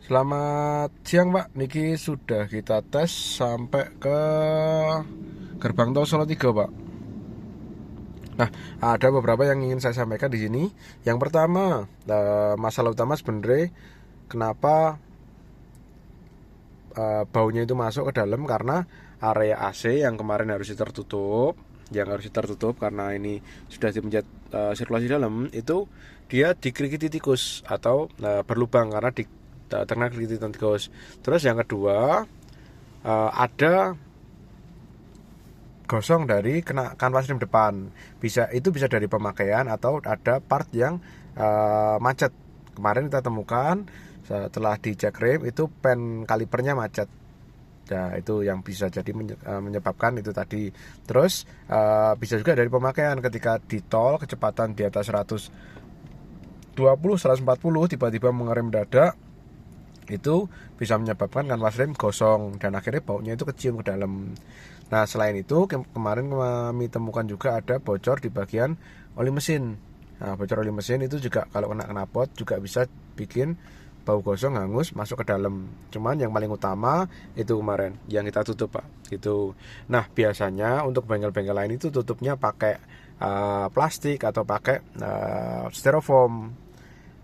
Selamat siang Pak, niki sudah kita tes sampai ke gerbang tol Solo 3 Pak. Nah, ada beberapa yang ingin saya sampaikan di sini. Yang pertama, masalah utama sebenarnya kenapa baunya itu masuk ke dalam karena area AC yang kemarin harus tertutup, karena ini sudah dipencet sirkulasi dalam, itu dia dikerikiti tikus atau berlubang karena terkena gigitan tikus. Terus yang kedua, ada gosong dari kena kanvas rem depan. Itu bisa dari pemakaian atau ada part yang macet. Kemarin kita temukan setelah dicek rem itu pen kalipernya macet. Nah, itu yang bisa jadi menyebabkan itu tadi. Terus bisa juga dari pemakaian ketika di tol kecepatan di atas 120, 140 tiba-tiba mengerem mendadak, itu bisa menyebabkan kanvas rem gosong dan akhirnya baunya itu kecium ke dalam. Nah, selain itu kemarin kami temukan juga ada bocor di bagian oli mesin. Nah, bocor oli mesin itu juga kalau kena knalpot juga bisa bikin bau gosong hangus masuk ke dalam. Cuman yang paling utama itu kemarin yang kita tutup Pak, gitu. Nah, biasanya untuk bengkel-bengkel lain itu tutupnya pakai plastik atau pakai styrofoam.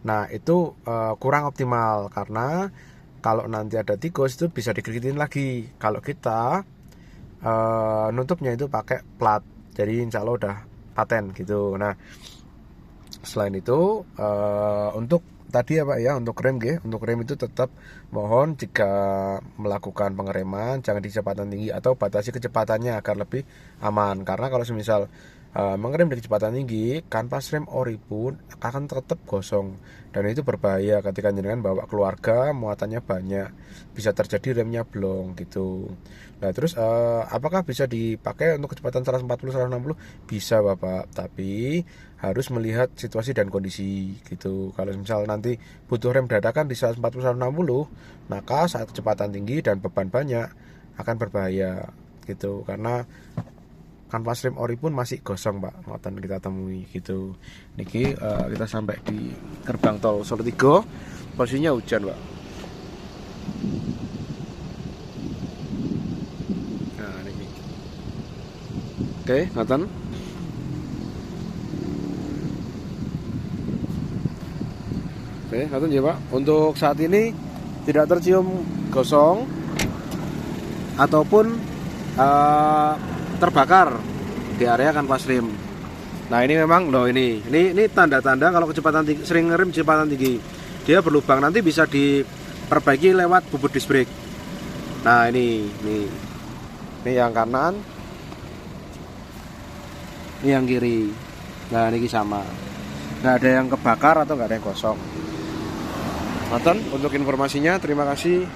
Nah, itu kurang optimal karena kalau nanti ada tikus itu bisa dikerikitin lagi. Kalau kita nutupnya itu pakai plat, jadi insya Allah udah paten gitu. Nah, selain itu untuk tadi ya Pak ya, untuk rem itu tetap mohon jika melakukan pengereman jangan di kecepatan tinggi atau batasi kecepatannya agar lebih aman. Karena kalau semisal mengerem di kecepatan tinggi, kanvas rem ori pun akan tetap gosong dan itu berbahaya ketika jenengan bawa keluarga, muatannya banyak, bisa terjadi remnya blong gitu. Nah, terus apakah bisa dipakai untuk kecepatan 140 160? Bisa Bapak, tapi harus melihat situasi dan kondisi gitu. Kalau misal nanti butuh rem dadakan di 140 160, maka saat kecepatan tinggi dan beban banyak akan berbahaya gitu, karena kanvas rem ori pun masih gosong Pak, ngoten kita temui gitu. Niki kita sampai di gerbang tol Solo 3, posisinya hujan Pak. Nah, niki. Oke, ngoten. Oke, ngoten ya Pak. Untuk saat ini tidak tercium gosong ataupun terbakar di area kanvas rem. Nah, ini memang loh, ini tanda-tanda kalau kecepatan tinggi, sering ngerem kecepatan tinggi, dia berlubang. Nanti bisa diperbaiki lewat bubut disc brake. Nah, ini yang kanan, ini yang kiri. Nah, ini sama, nggak ada yang kebakar atau nggak ada yang gosong. Nonton untuk informasinya, terima kasih.